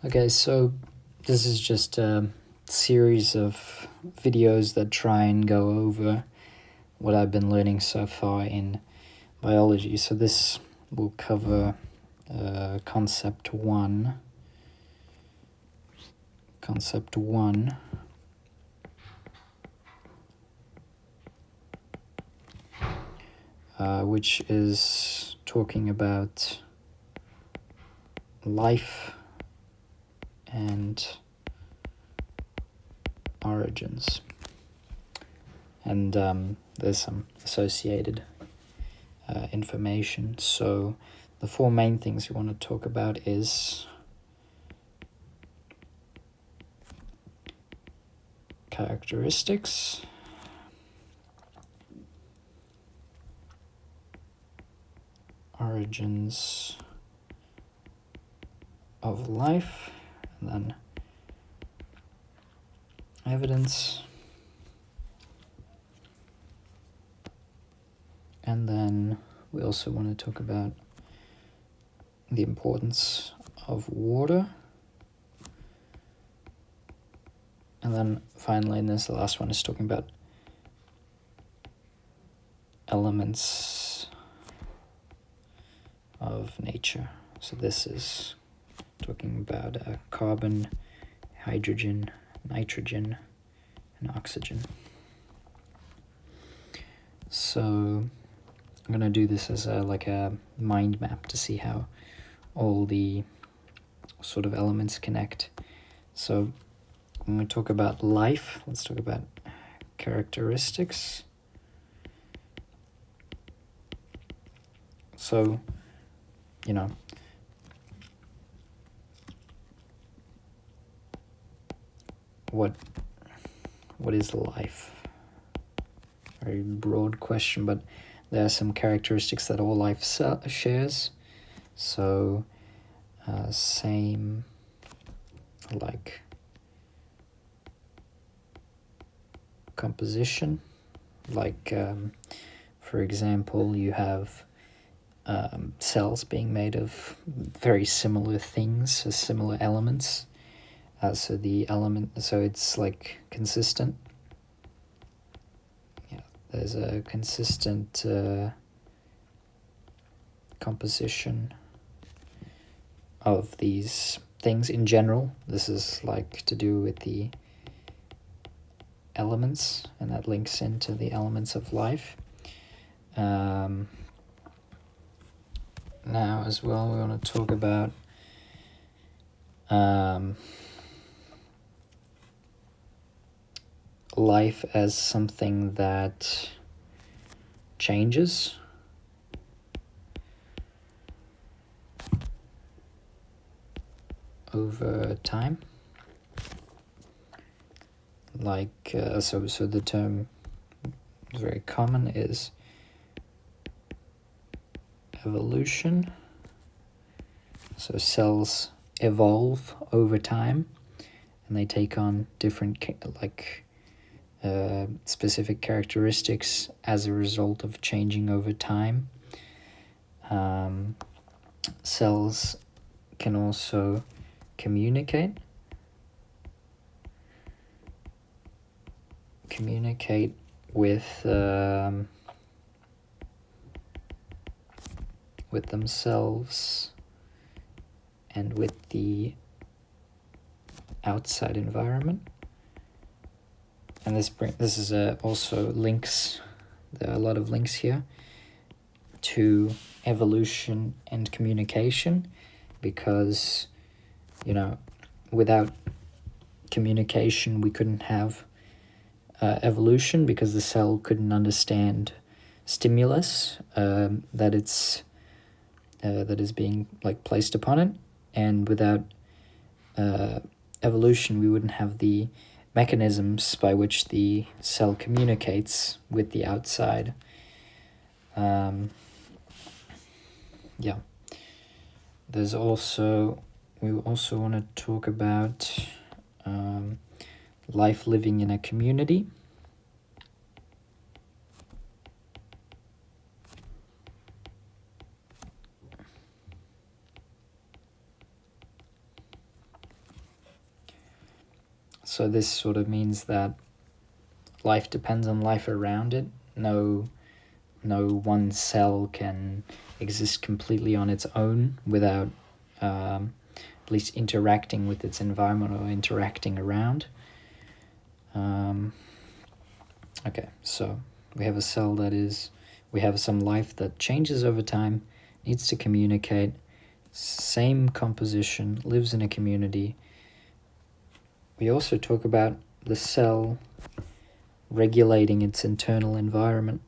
Okay, so this is just a series of videos that try and go over what I've been learning so far in biology. So this will cover concept one, which is talking about life and origins, and there's some associated information. So the four main things we want to talk about is characteristics, origins of life, and then evidence, and then we also want to talk about the importance of water, and then finally, and this the last one, is talking about elements of nature. So this is talking about carbon, hydrogen, nitrogen, and oxygen. So I'm going to do this as a mind map to see how all the sort of elements connect. So when we talk about life, let's talk about characteristics. So, what is life? Very broad question, but there are some characteristics that all life shares. So, same like composition, like for example, you have cells being made of very similar things, so similar elements. So it's like consistent. Yeah, there's a consistent composition of these things in general. This is like to do with the elements, and that links into the elements of life. Now as well, we want to talk about life as something that changes over time. Like so the term very common is evolution. So cells evolve over time, and they take on different specific characteristics as a result of changing over time. Cells can also communicate with themselves and with the outside environment. And this is also links. There are a lot of links here to evolution and communication, because without communication we couldn't have evolution, because the cell couldn't understand stimulus that is being placed upon it, and without evolution we wouldn't have the mechanisms by which the cell communicates with the outside. We also want to talk about life living in a community. So this sort of means that life depends on life around it. No one cell can exist completely on its own without at least interacting with its environment or interacting around. Okay, so we have a cell we have some life that changes over time, needs to communicate, same composition, lives in a community. We also talk about the cell regulating its internal environment.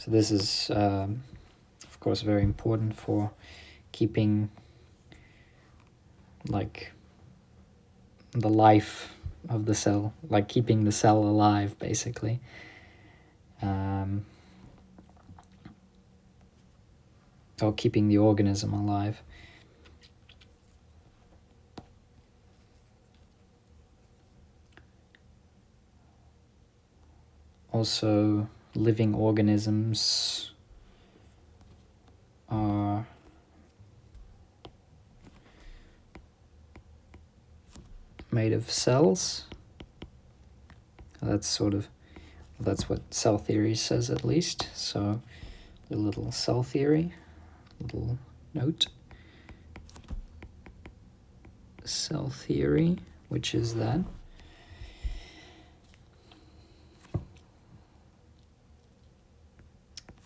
So this is, of course, very important for keeping like the life of the cell, like keeping the cell alive, basically. Or keeping the organism alive. Also, living organisms are made of cells. That's what cell theory says, at least. So a little cell theory, little note. Cell theory, which is that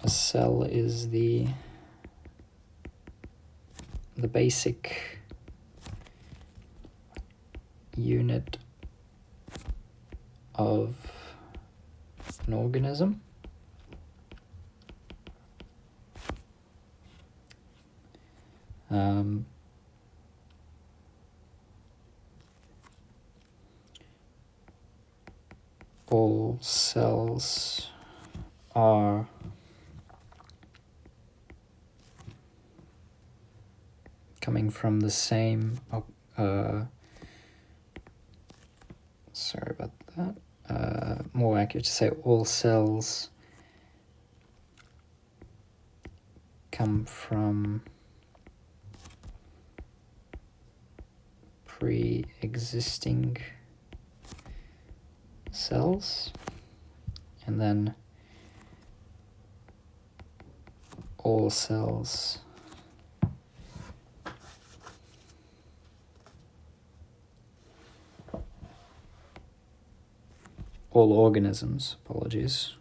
a cell is the basic unit of an organism. All cells are coming from the same, sorry about that, more accurate to say all cells come from pre-existing cells, and then all cells all organisms, apologies,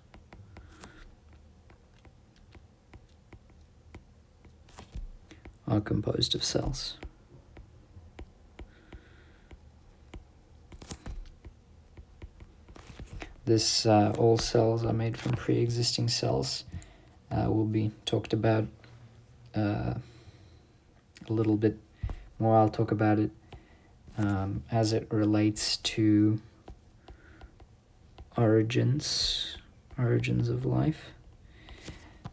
are composed of cells. This all cells are made from pre-existing cells will be talked about a little bit more. I'll talk about it as it relates to origins of life.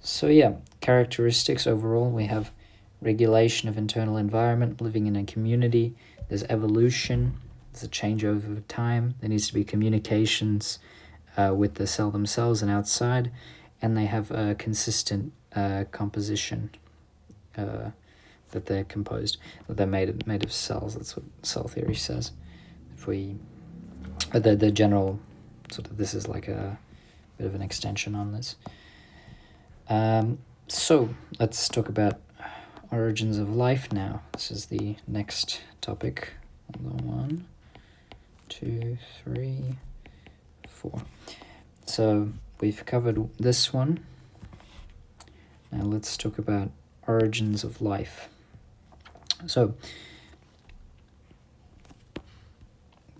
So yeah, characteristics overall, we have regulation of internal environment, living in a community, there's evolution, there's a change over time, there needs to be communications with the cell themselves and outside, and they have a consistent composition that they're composed, that they're made of cells. That's what cell theory says. If we, the general sort of, this is like a bit of an extension on this. So let's talk about origins of life now. This is the next topic. 1, 2, 3, 4. So we've covered this one. Now let's talk about origins of life. So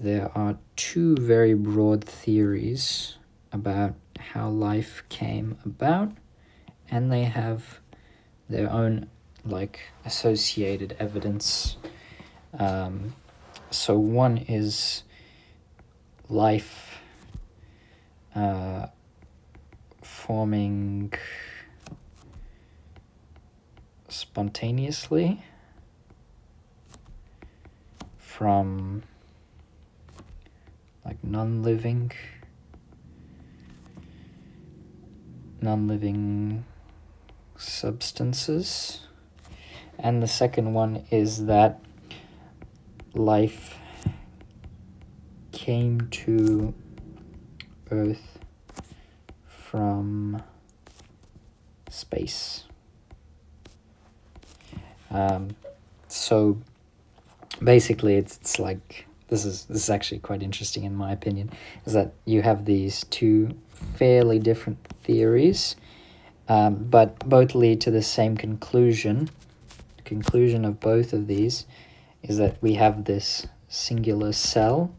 there are two very broad theories about how life came about, and they have their own like associated evidence. So one is life forming spontaneously from like non-living substances. And the second one is that life came to Earth from space. So basically it's like, this is actually quite interesting in my opinion, is that you have these two fairly different theories, but both lead to the same conclusion. The conclusion of both of these is that we have this singular cell.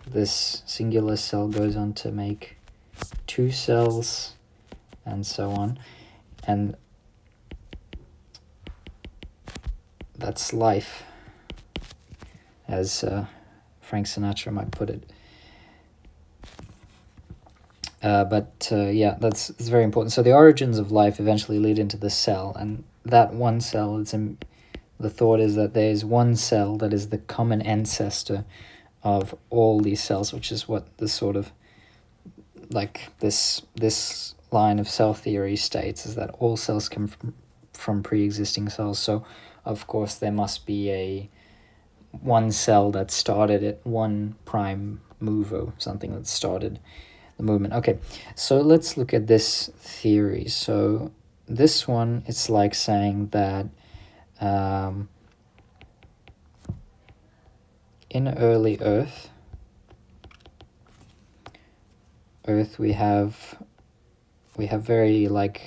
This singular cell goes on to make two cells, and so on, and that's life, as Frank Sinatra might put it. Yeah, it's very important. So the origins of life eventually lead into the cell, and that one cell, the thought is that there's one cell that is the common ancestor of all these cells, which is what the sort of like this line of cell theory states, is that all cells come from pre-existing cells. So of course there must be one cell that started it, one prime mover, something that started the movement. Okay, so let's look at this theory. So this one, it's like saying that in early Earth we have very like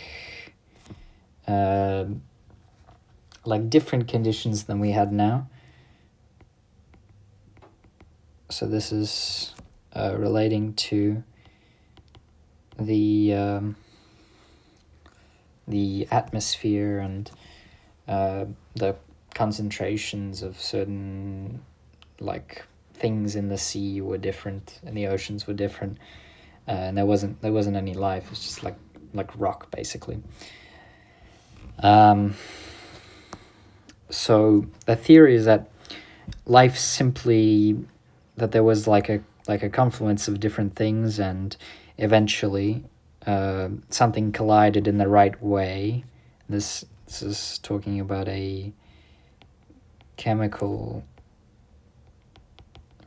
different conditions than we had now. So this is relating to the atmosphere and the concentrations of certain like things in the sea were different and the oceans were different, and there wasn't any life. It's just like rock basically. So the theory is that life simply, that there was like a confluence of different things, and eventually something collided in the right way. This is talking about a chemical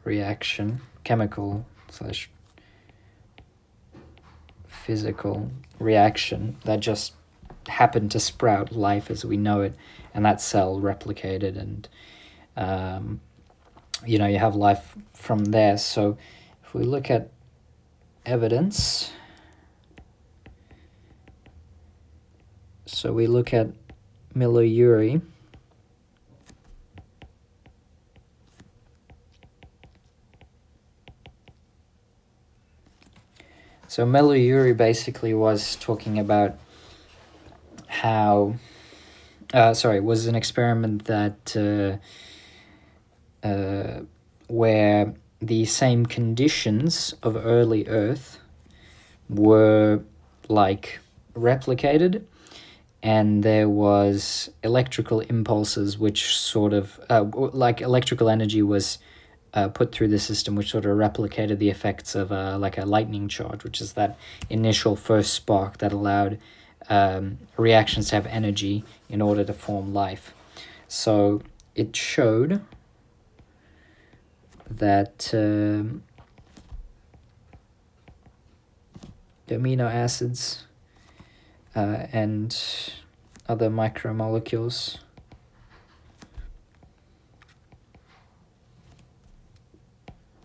reaction, chemical / physical reaction that just happened to sprout life as we know it, and that cell replicated, and you have life from there. So if we look at evidence, so we look at Miller-Urey. So Miller-Urey basically was talking about how, was an experiment that where the same conditions of early Earth were like replicated, and there was electrical impulses which sort of like electrical energy was put through the system, which sort of replicated the effects of like a lightning charge, which is that initial first spark that allowed reactions to have energy in order to form life. So it showed that the amino acids and other micromolecules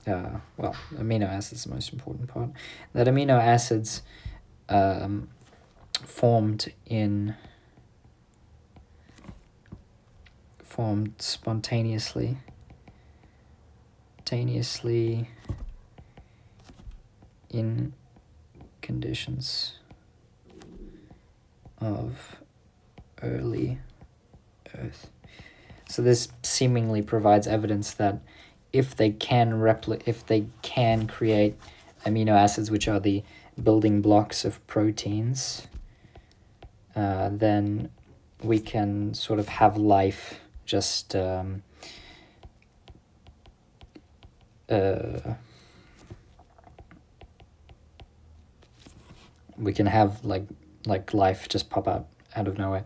amino acids is the most important part, that amino acids formed spontaneously in conditions of early Earth. So this seemingly provides evidence that if they can create amino acids, which are the building blocks of proteins, then we can sort of have life just we can have like life just pop out of nowhere,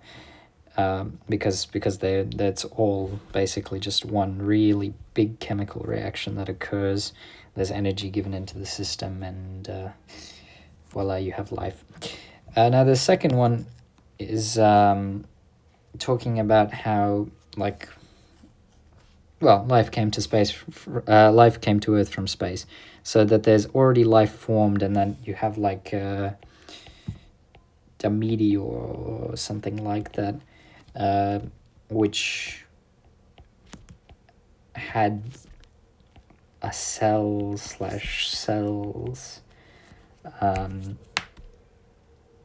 because that's all basically just one really big chemical reaction that occurs. There's energy given into the system, and voila, you have life. Now the second one is talking about how life came to space. Life came to Earth from space, so that there's already life formed, and then you have like a meteor or something like that, which had a cells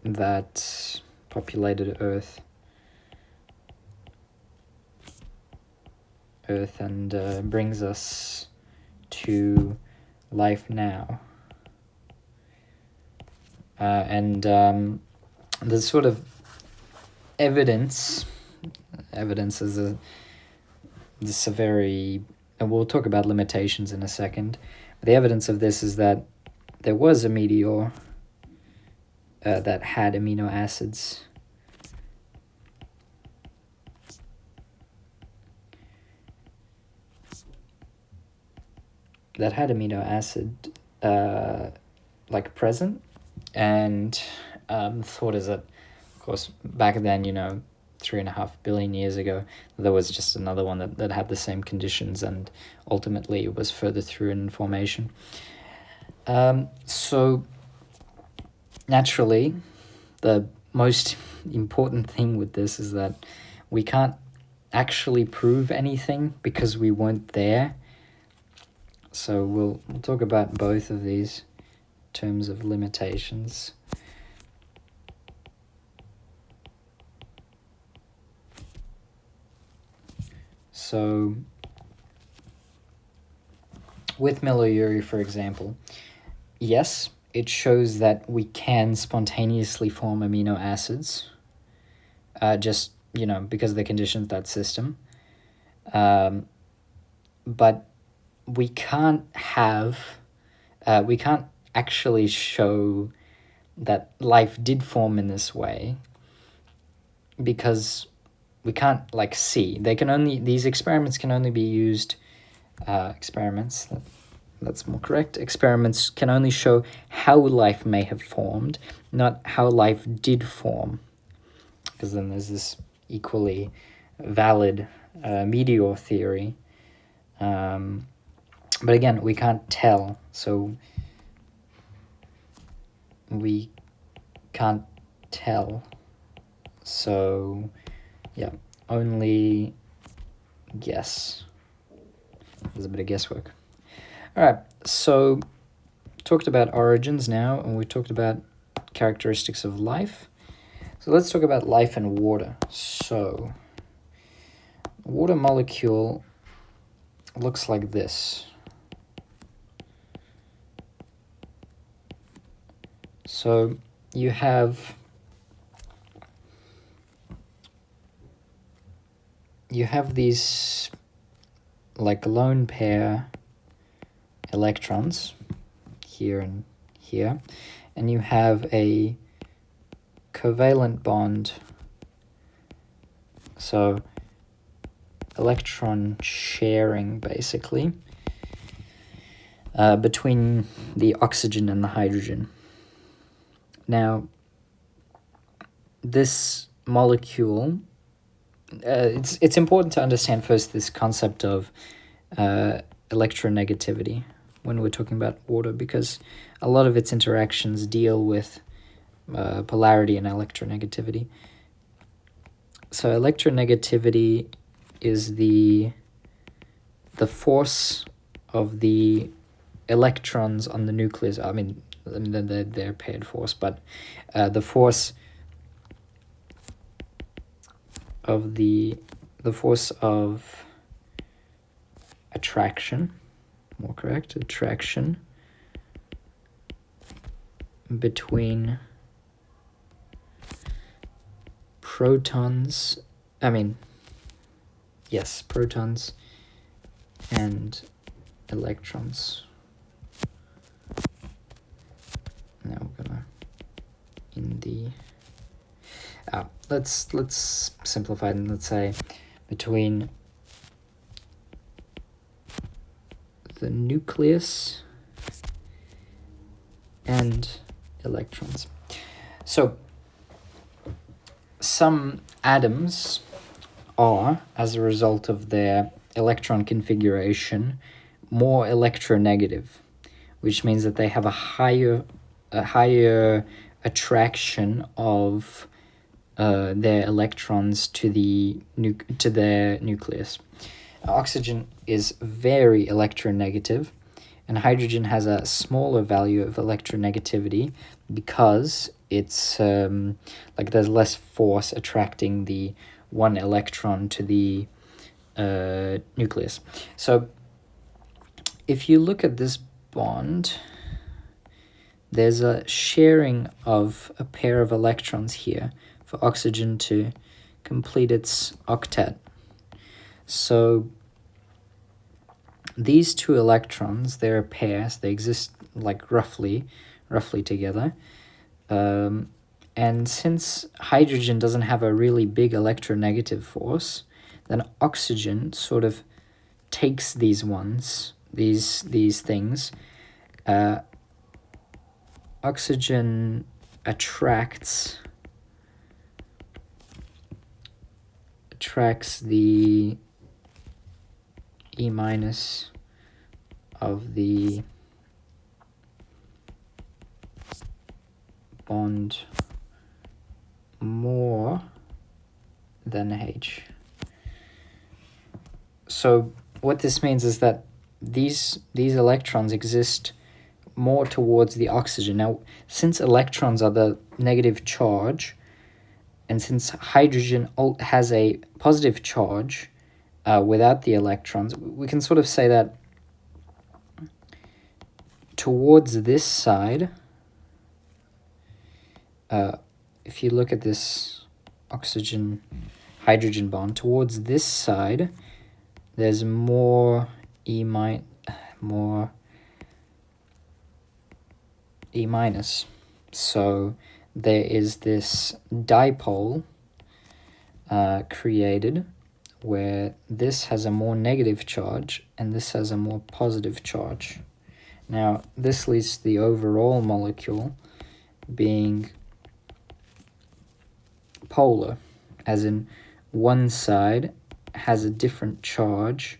that populated Earth and brings us to life now. And the sort of evidence is this a very, and we'll talk about limitations in a second, but the evidence of this is that there was a meteor that had amino acids. Present, and thought is that, of course, back then, 3.5 billion years ago, there was just another one that had the same conditions, and ultimately it was further through in formation. So naturally, the most important thing with this is that we can't actually prove anything because we weren't there. So we'll talk about both of these in terms of limitations. So with Miller-Urey, for example, yes, it shows that we can spontaneously form amino acids, just, because of the conditions of that system. But we can't actually show that life did form in this way, because we can't see. These experiments can only be used, that's more correct. Experiments can only show how life may have formed, not how life did form. Because then there's this equally valid meteor theory. But again, we can't tell, so we can't tell. So, yeah, only guess. There's a bit of guesswork. All right, so talked about origins now, and we talked about characteristics of life. So let's talk about life and water. So, water molecule looks like this. So you have these lone pair electrons here and here, and you have a covalent bond, so electron sharing basically, between the oxygen and the hydrogen. Now, this molecule, it's important to understand first this concept of electronegativity when we're talking about water, because a lot of its interactions deal with polarity and electronegativity. So electronegativity is the force of the electrons on the nucleus. I mean they're paired force, but the force of the force of attraction, more correct, attraction between protons and electrons. Now we're gonna in the let's simplify it, and let's say between the nucleus and electrons. So some atoms are, as a result of their electron configuration, more electronegative, which means that they have a higher attraction of their electrons to their nucleus. Oxygen is very electronegative, and hydrogen has a smaller value of electronegativity because it's like there's less force attracting the one electron to the nucleus. So if you look at this bond, there's a sharing of a pair of electrons here for oxygen to complete its octet. So these two electrons, they're pairs, they exist like roughly together. And since hydrogen doesn't have a really big electronegative force, then oxygen sort of takes these things. Oxygen attracts the E minus of the bond more than H. So what this means is that these electrons exist more towards the oxygen. Now, since electrons are the negative charge, and since hydrogen has a positive charge without the electrons, we can sort of say that towards this side, if you look at this oxygen-hydrogen bond, towards this side, there's more E minus. So there is this dipole created where this has a more negative charge and this has a more positive charge. Now, this leads to the overall molecule being polar, as in one side has a different charge.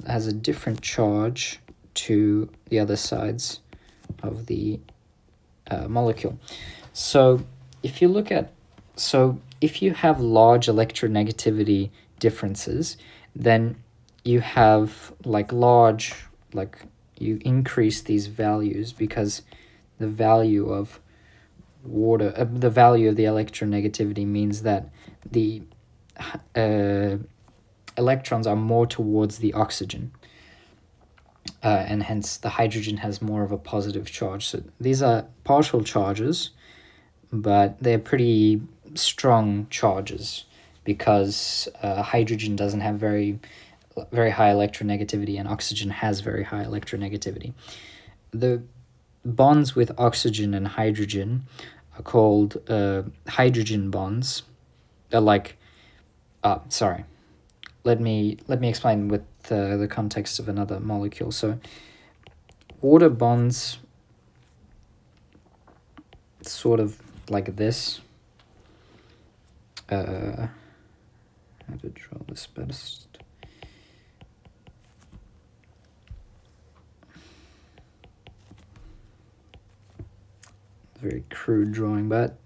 Has a different charge to the other sides of the molecule. So if you have large electronegativity differences, then you have you increase these values because the value of water, the value of the electronegativity means that the electrons are more towards the oxygen. And hence the hydrogen has more of a positive charge. So these are partial charges, but they're pretty strong charges because hydrogen doesn't have very high electronegativity and oxygen has very high electronegativity. The bonds with oxygen and hydrogen are called hydrogen bonds. They're like, let me explain with the context of another molecule. So water bonds sort of like this. How to draw this best? Very crude drawing, but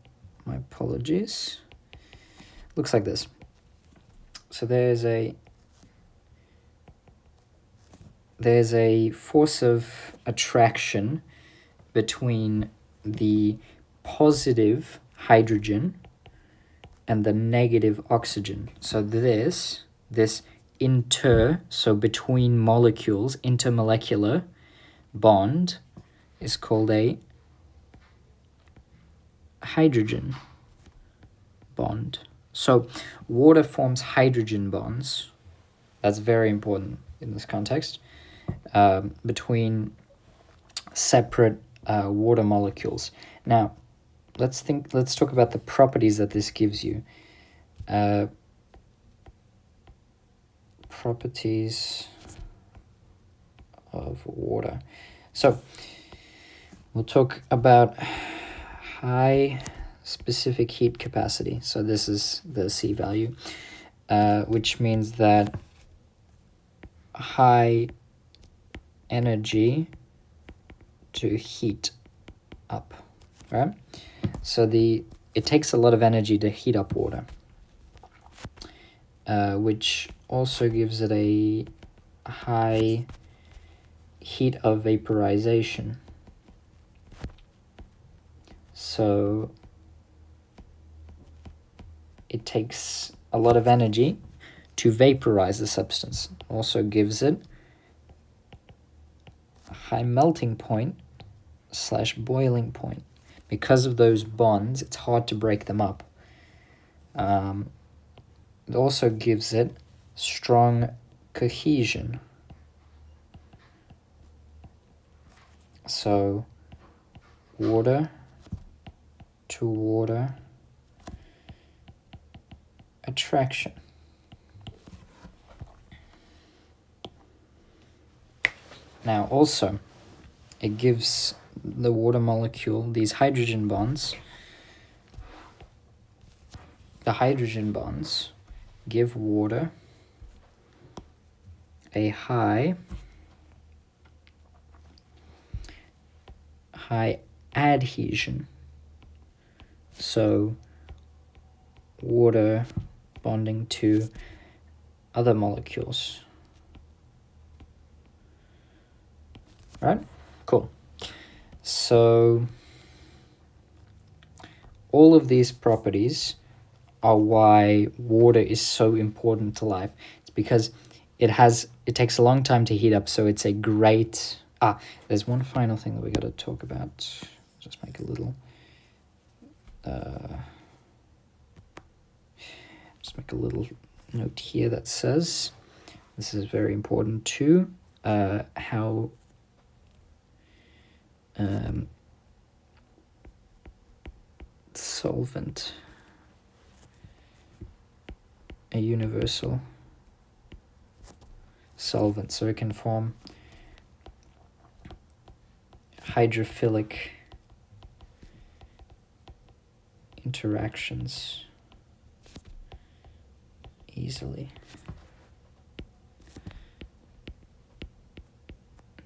my apologies. Looks like this. So there's a force of attraction between the positive hydrogen and the negative oxygen. So this so between molecules, intermolecular bond is called a hydrogen bond. So water forms hydrogen bonds. That's very important in this context. Between separate water molecules. Now, let's talk about the properties that this gives you. Properties of water. So we'll talk about high specific heat capacity. So this is the C value, which means that high energy to heat up, right? So it takes a lot of energy to heat up water, which also gives it a high heat of vaporization. So it takes a lot of energy to vaporize the substance. Also gives it a high melting point / boiling point. Because of those bonds, it's hard to break them up. It also gives it strong cohesion. So water to water attraction. Now also, it gives the water molecule these hydrogen bonds. The hydrogen bonds give water a high adhesion. So water bonding to other molecules. Right? Cool. So all of these properties are why water is so important to life. It's because it takes a long time to heat up, so it's a great... there's one final thing that we got to talk about. Just make a little... just make a little note here that says, this is very important too, how solvent, a universal solvent, so it can form hydrophilic interactions easily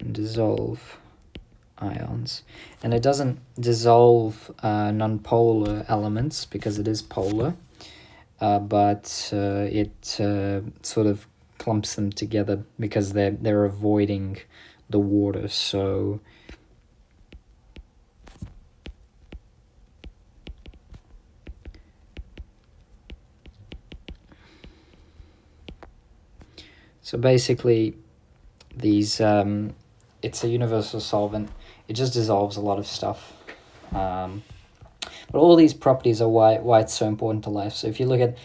and dissolve ions. And it doesn't dissolve non-polar elements because it is polar, but it sort of clumps them together because they're avoiding the water. So basically these it's a universal solvent. It just dissolves a lot of stuff, but all these properties are why it's so important to life. So if you look at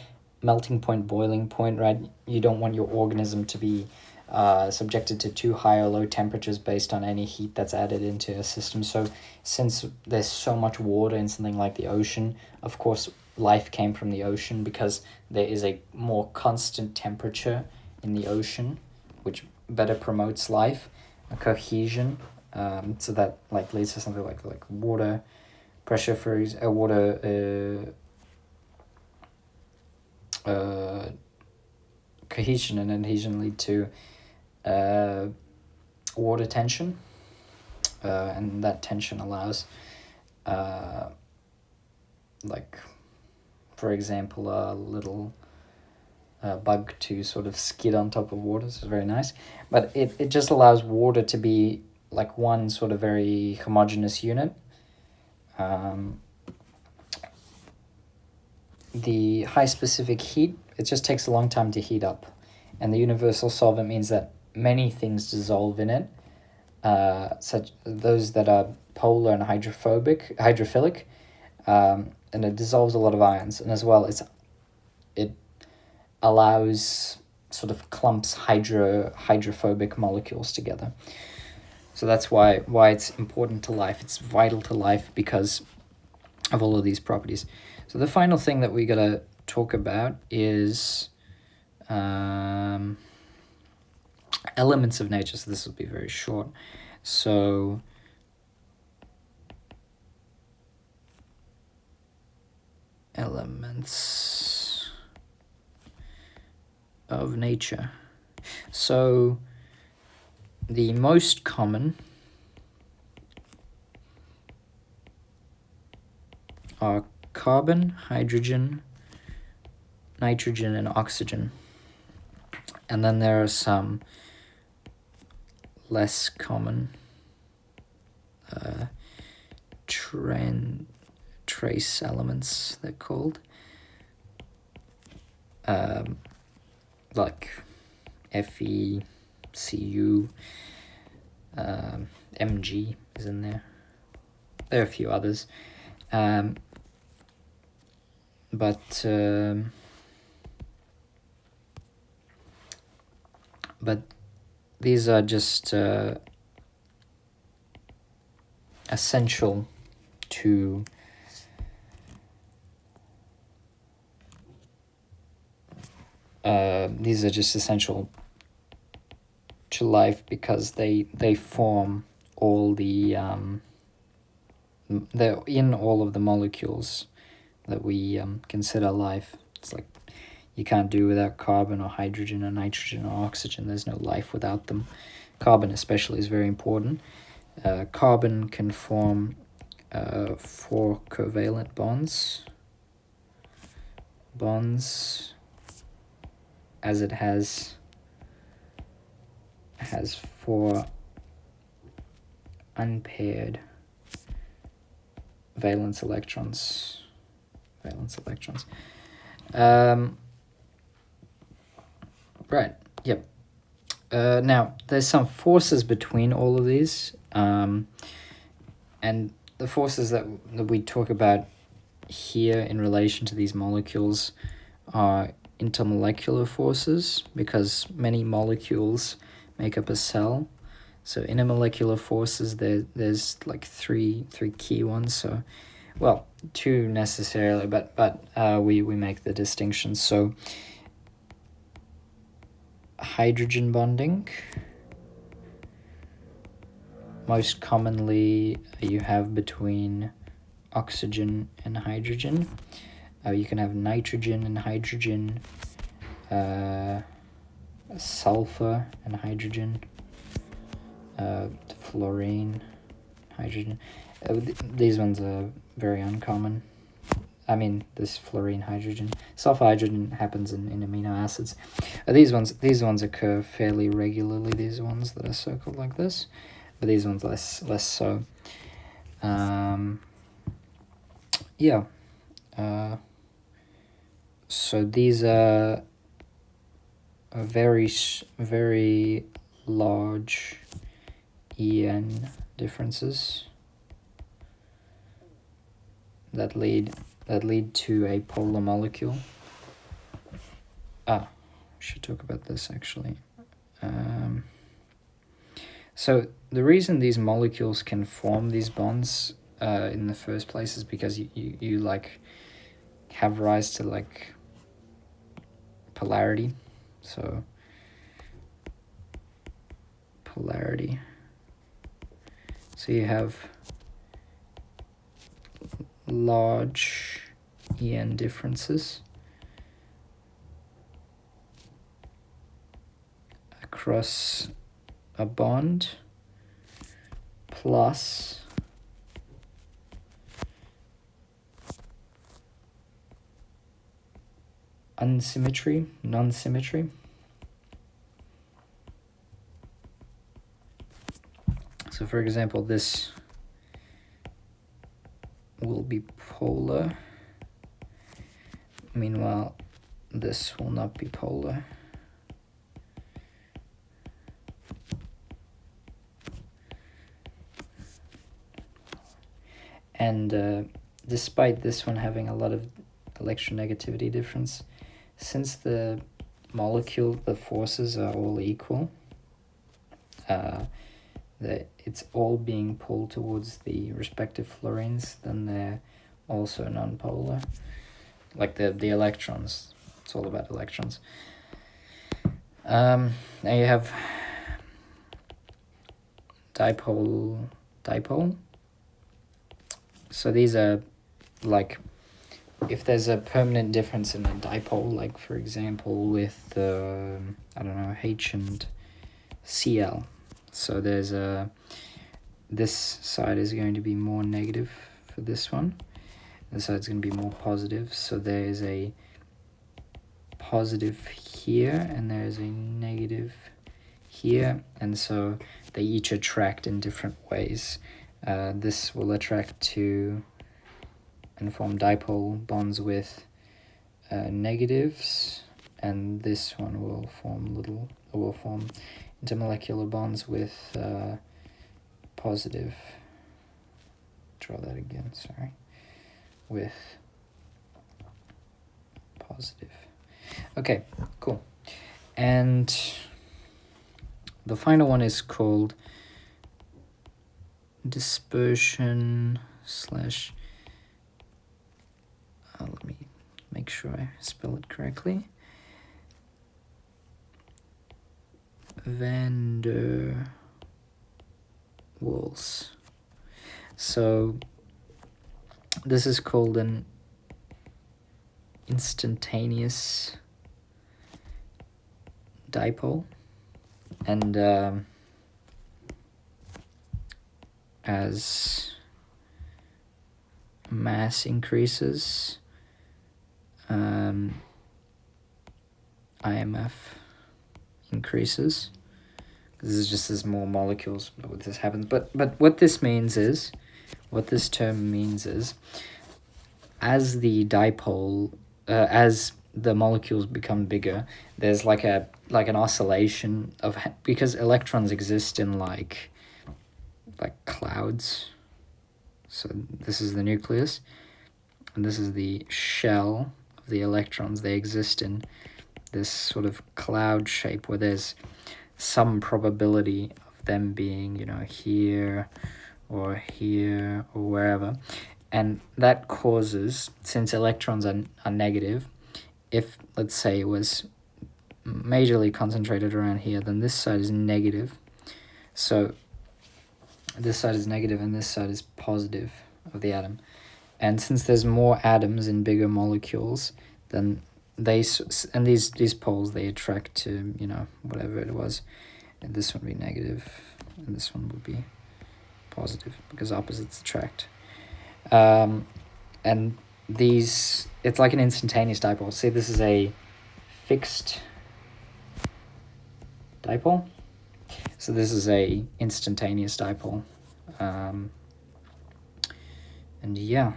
melting point, boiling point, right, you don't want your organism to be subjected to too high or low temperatures based on any heat that's added into a system. So since there's so much water in something like the ocean, of course life came from the ocean because there is a more constant temperature in the ocean, which better promotes life, a cohesion, so that like leads to something like water pressure freeze, water cohesion and adhesion lead to water tension, and that tension allows like for example a little bug to sort of skid on top of water. This is very nice, but it just allows water to be like one sort of very homogeneous unit. The high specific heat, it just takes a long time to heat up, and the universal solvent means that many things dissolve in it, such those that are polar and hydrophilic, and it dissolves a lot of ions, and as well it allows sort of clumps hydrophobic molecules together. So that's why it's important to life. It's vital to life because of all of these properties. So the final thing that we gotta talk about is elements of nature. So this will be very short. So elements of nature. So the most common are carbon, hydrogen, nitrogen, and oxygen. And then there are some less common trace elements, they're called, like Fe, Cu, Mg is in there. There are a few others, but these are just essential to life because they form all the they're in all of the molecules that we consider life. It's like you can't do without carbon or hydrogen or nitrogen or oxygen. There's no life without them. Carbon especially is very important. Carbon can form 4 covalent bonds as it has 4 unpaired valence electrons. Right, yep. Now, there's some forces between all of these, and the forces that we talk about here in relation to these molecules are intermolecular forces, because many molecules make up a cell. So intermolecular forces, there's like three key ones. So, well, 2 necessarily, but we make the distinction. So hydrogen bonding, most commonly you have between oxygen and hydrogen. You can have nitrogen and hydrogen, sulfur and hydrogen, fluorine, hydrogen. These ones are very uncommon. I mean, this fluorine, hydrogen. Sulfur hydrogen happens in amino acids. These ones occur fairly regularly, these ones that are circled like this, but these ones less so. Yeah. So these are very large EN differences that lead to a polar molecule. I should talk about this actually. So the reason these molecules can form these bonds in the first place is because you like have rise to like polarity. So polarity. So you have large EN differences across a bond plus non-symmetry. So for example, this will be polar. Meanwhile, this will not be polar. And despite this one having a lot of electronegativity difference, since the forces are all equal, that it's all being pulled towards the respective fluorines, then they're also nonpolar. Like the electrons. It's all about electrons. Now you have dipole. So these are like, if there's a permanent difference in a dipole, like for example with I don't know, H and Cl. So there's this side is going to be more negative for this one. This side's going to be more positive. So there's a positive here and there's a negative here, and so they each attract in different ways. This will attract to and form dipole bonds with negatives, and this one will form intermolecular bonds with positive. Draw that again, sorry. With positive. Okay, cool. And the final one is called dispersion slash, let me make sure I spell it correctly. Van der Waals. So this is called an instantaneous dipole, and as mass increases, IMF increases. This is just as more molecules, what this happens. But what this means is, what this term means is, as the dipole, as the molecules become bigger, there's like an oscillation of, because electrons exist in like clouds. So this is the nucleus, and this is the shell of the electrons. They exist in this sort of cloud shape where there's some probability of them being, here or wherever. And that causes, since electrons are negative, if, let's say, it was majorly concentrated around here, then this side is negative. So this side is negative and this side is positive of the atom. And since there's more atoms in bigger molecules, then these poles, they attract to, whatever it was. And this one would be negative and this one would be positive because opposites attract. And these, it's like an instantaneous dipole. See, this is a fixed dipole. So this is a instantaneous dipole. And yeah,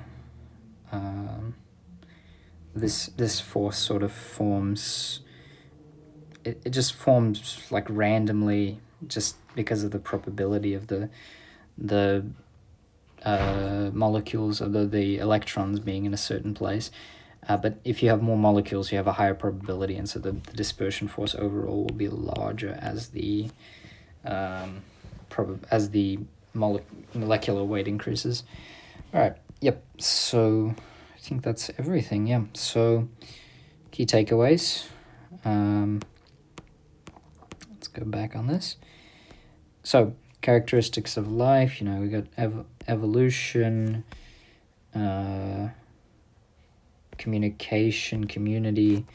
this force sort of forms, it just forms like randomly, just because of the probability of the molecules or the electrons being in a certain place. But if you have more molecules, you have a higher probability, and so the dispersion force overall will be larger as the molecular weight increases. All right. Yep. So I think that's everything. Yeah. So key takeaways. Let's go back on this. So characteristics of life. We got evolution, communication, community,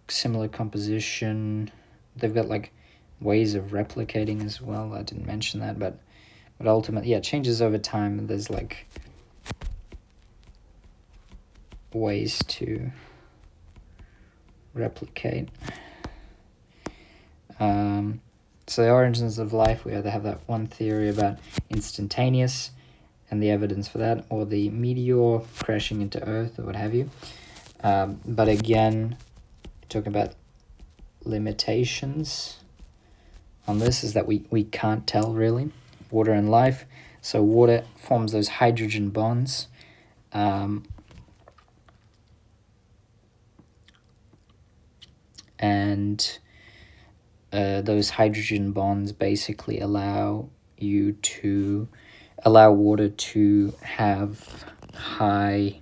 similar composition. They've got like ways of replicating as well. I didn't mention that, but ultimately, yeah, changes over time. There's like ways to replicate. So the origins of life, we either have that one theory about instantaneous and the evidence for that, or the meteor crashing into Earth or what have you. But again, talking about limitations on this is that we can't tell really. Water and life. So water forms those hydrogen bonds. And those hydrogen bonds basically allow you to allow water to have high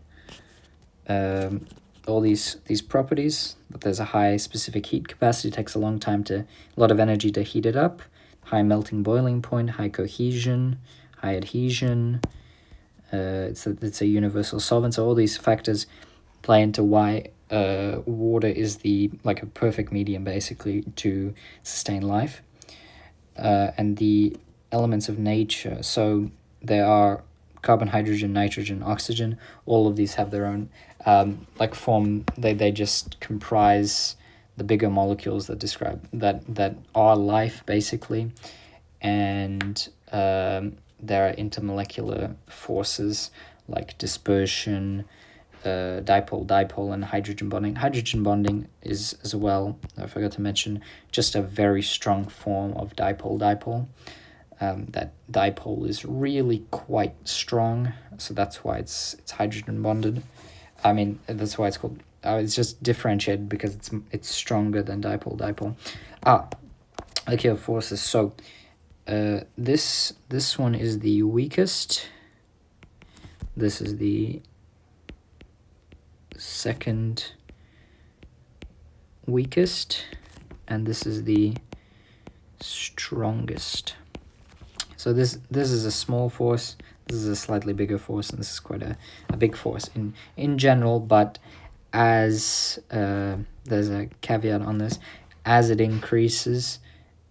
all these properties, but there's a high specific heat capacity. It takes a lot of energy to heat it up. High melting boiling point, high cohesion, high adhesion. It's a universal solvent. So all these factors play into why water is like a perfect medium basically to sustain life. And the elements of nature. So there are carbon, hydrogen, nitrogen, oxygen. All of these have their own they just comprise the bigger molecules that describe that are life basically. And there are intermolecular forces like dispersion, dipole, and hydrogen bonding. Hydrogen bonding is as well, I forgot to mention, just a very strong form of dipole. That dipole is really quite strong, so that's why it's hydrogen bonded. I mean, that's why it's called. It's just differentiated because it's stronger than dipole. Okay, forces. So, this one is the weakest. This is the second weakest, and this is the strongest. So this is a small force, this is a slightly bigger force, and this is quite a big force in general, but as there's a caveat on this, as it increases,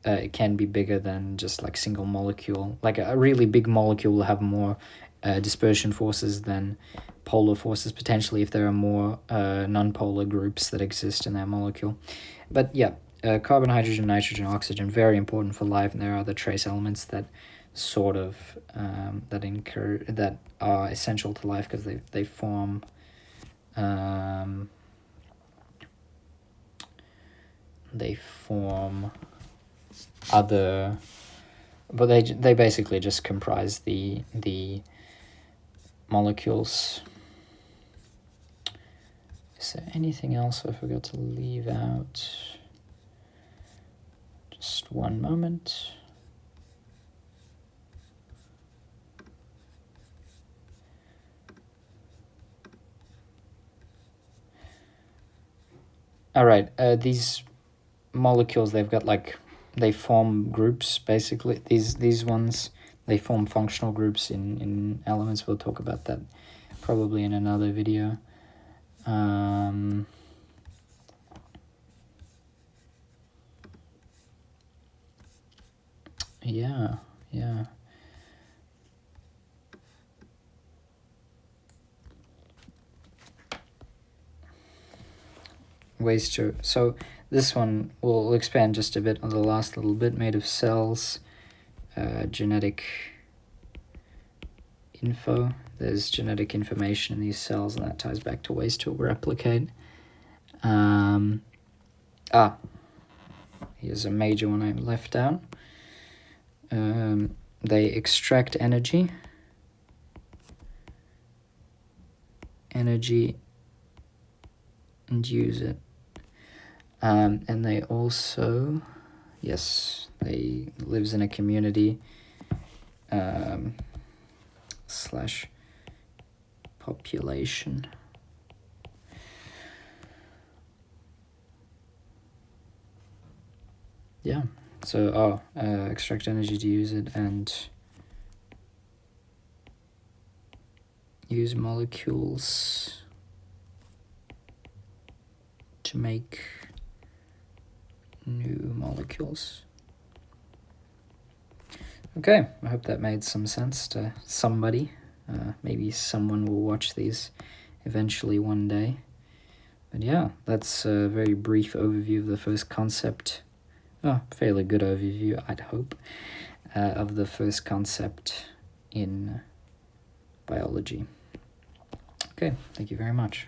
it can be bigger than just like single molecule. Like a really big molecule will have more dispersion forces than polar forces, potentially, if there are more non-polar groups that exist in that molecule. But yeah, carbon, hydrogen, nitrogen, oxygen, very important for life, and there are other trace elements that sort of that are essential to life because they form other, but they basically just comprise the molecules. Is there anything else I forgot to leave out? Just one moment. All right, these molecules, they form groups basically. These ones, they form functional groups in elements. We'll talk about that probably in another video. Yeah. Ways to, so this one will expand just a bit on the last little bit. Made of cells, genetic info. There's genetic information in these cells, and that ties back to ways to replicate. Here's a major one I left out. They extract energy and use it. And they also, yes, they lives in a community slash population. Yeah, so extract energy to use it and use molecules to make new molecules. Okay, I hope that made some sense to somebody. Maybe someone will watch these eventually one day. But yeah, that's a very brief overview of the first concept. Fairly good overview, I'd hope, of the first concept in biology. Okay, thank you very much.